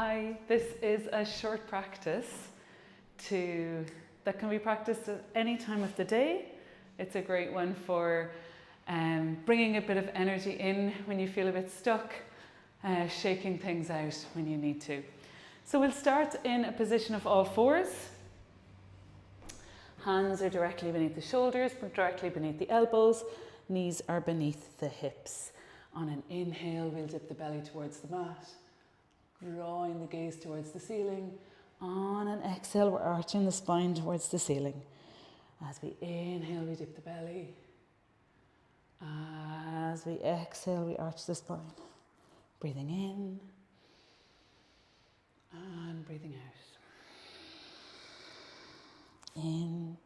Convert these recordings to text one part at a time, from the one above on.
Hi, this is a short practice that can be practiced at any time of the day. It's a great one for bringing a bit of energy in when you feel a bit stuck, shaking things out when you need to. So we'll start in a position of all fours. Hands are directly beneath the shoulders, directly beneath the elbows. Knees are beneath the hips. On an inhale, we'll dip the belly towards the mat, drawing the gaze towards the ceiling. On an exhale, we're arching the spine towards the ceiling. As we inhale, we dip the belly. As we exhale, we arch the spine. Breathing in and breathing out. In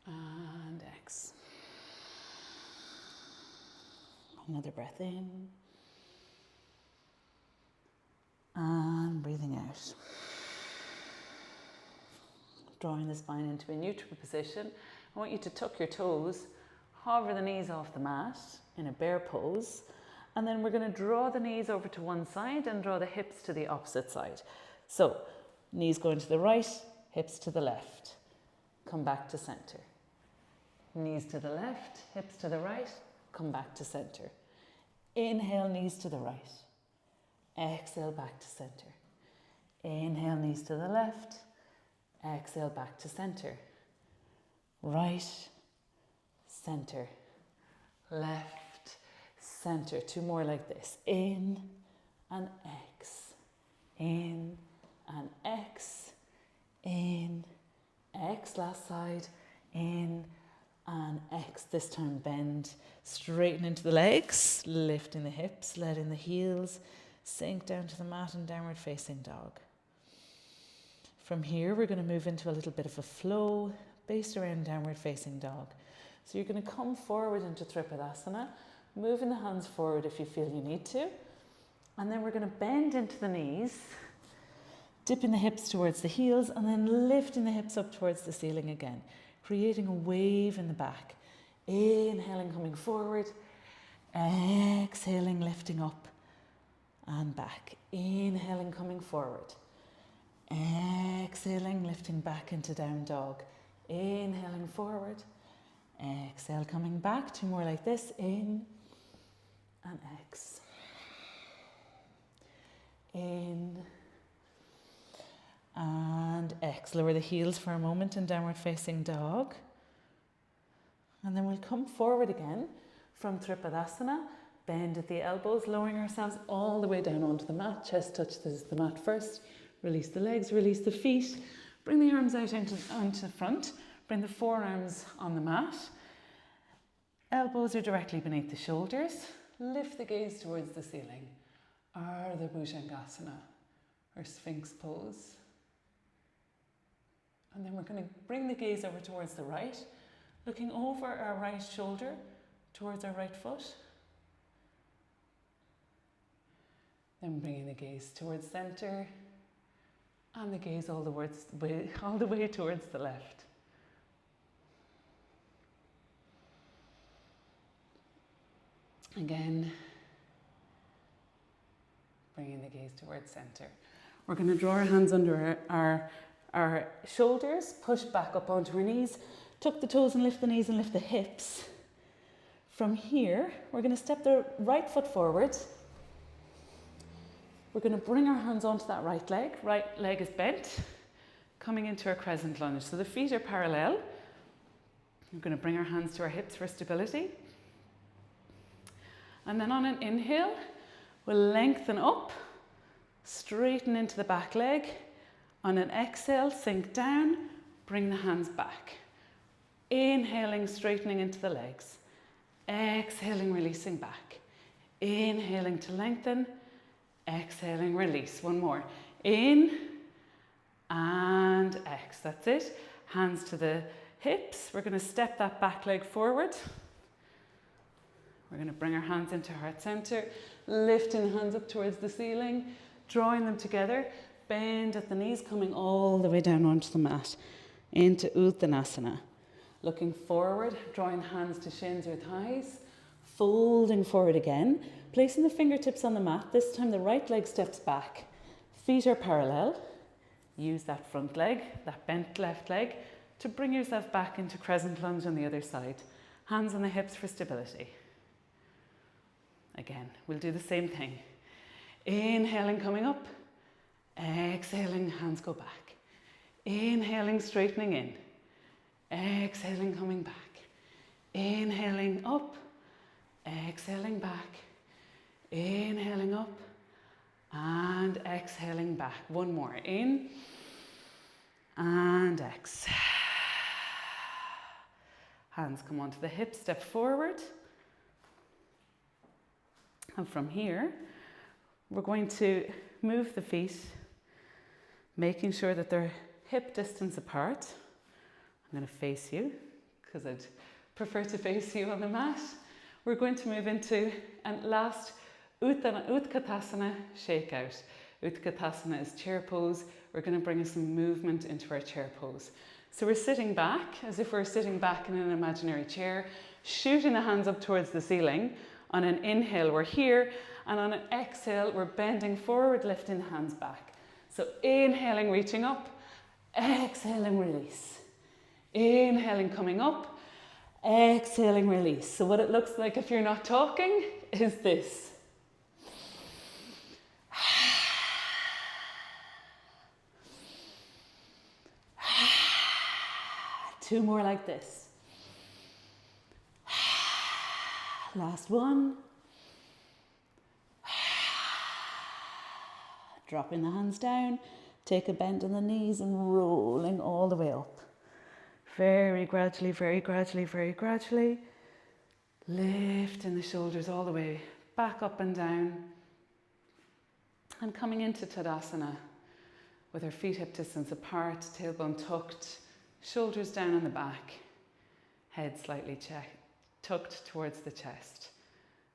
and exhale. Another breath in and breathing out. Drawing the spine into a neutral position. I want you to tuck your toes, hover the knees off the mat in a bear pose, and then we're going to draw the knees over to one side and draw the hips to the opposite side. So, knees going to the right, hips to the left. Come back to center. Knees to the left, hips to the right, come back to center. Inhale, knees to the right. Exhale, back to center. Inhale, knees to the left. Exhale, back to center. Right, center, left, center. Two more like this. In and X. In and X. In, X, last side. In and X. This time bend, straighten into the legs, lifting the hips, letting the heels sink down to the mat in downward facing dog. From here, we're going to move into a little bit of a flow based around downward facing dog. So you're going to come forward into Tripadasana, moving the hands forward if you feel you need to. And then we're going to bend into the knees, dipping the hips towards the heels, and then lifting the hips up towards the ceiling again, creating a wave in the back. Inhaling, coming forward. Exhaling, lifting up and back. Inhaling, coming forward. Exhaling, lifting back into down dog. Inhaling forward. Exhale, coming back. Two more like this. In and X. In and X. Lower the heels for a moment in downward facing dog. And then we'll come forward again from Tripadasana. Bend at the elbows, lowering ourselves all the way down onto the mat. Chest touches the mat first. Release the legs, release the feet. Bring the arms out onto the front. Bring the forearms on the mat. Elbows are directly beneath the shoulders. Lift the gaze towards the ceiling. Ardha Bhujangasana, or Sphinx pose. And then we're going to bring the gaze over towards the right, looking over our right shoulder towards our right foot. Then bringing the gaze towards center. And the gaze all the way towards the left. Again, bringing the gaze towards center. We're going to draw our hands under our shoulders, push back up onto our knees, tuck the toes and lift the knees and lift the hips. From here, we're going to step the right foot forward. We're going to bring our hands onto that right leg is bent, coming into our crescent lunge. So the feet are parallel. We're going to bring our hands to our hips for stability. And then on an inhale, we'll lengthen up, straighten into the back leg. On an exhale, sink down, bring the hands back. Inhaling, straightening into the legs. Exhaling, releasing back. Inhaling to lengthen. Exhaling, release. One more. In and X. That's it. Hands to the hips. We're going to step that back leg forward. We're going to bring our hands into heart center, lifting the hands up towards the ceiling, drawing them together. Bend at the knees, coming all the way down onto the mat into Uttanasana. Looking forward, drawing hands to shins or thighs, folding forward again. Placing the fingertips on the mat, this time the right leg steps back. Feet are parallel. Use that front leg, that bent left leg, to bring yourself back into crescent lunge on the other side. Hands on the hips for stability. Again, we'll do the same thing. Inhaling, coming up. Exhaling, hands go back. Inhaling, straightening in. Exhaling, coming back. Inhaling up. Exhaling back. Inhaling up. And exhaling back. One more. In. And exhale. Hands come onto the hips, step forward. And from here, we're going to move the feet, making sure that they're hip distance apart. I'm going to face you, because I'd prefer to face you on the mat. We're going to move into a last Utkatasana shakeout. Utkatasana is chair pose. We're going to bring some movement into our chair pose. So we're sitting back, as if we're sitting back in an imaginary chair, shooting the hands up towards the ceiling. On an inhale, we're here, and on an exhale, we're bending forward, lifting the hands back. So inhaling, reaching up, exhaling, release. Inhaling, coming up, exhaling, release. So what it looks like if you're not talking is this. Two more like this. Last one. Dropping the hands down. Take a bend in the knees and rolling all the way up. Very gradually, very gradually, very gradually. Lifting the shoulders all the way back up and down. And coming into Tadasana with our feet hip distance apart, tailbone tucked, shoulders down on the back, head slightly tucked towards the chest.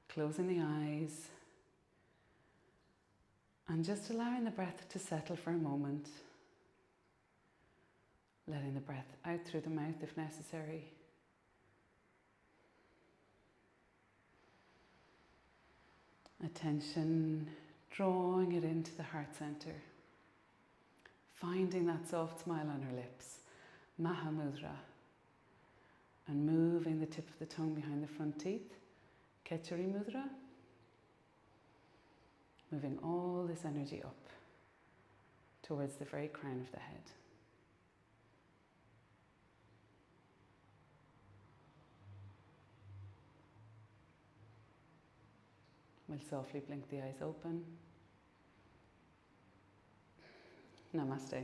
Closing the eyes and just allowing the breath to settle for a moment. Letting the breath out through the mouth if necessary. Attention, drawing it into the heart center. Finding that soft smile on our lips. Mahamudra. And moving the tip of the tongue behind the front teeth. Khechari Mudra. Moving all this energy up towards the very crown of the head. We'll softly blink the eyes open. Namaste.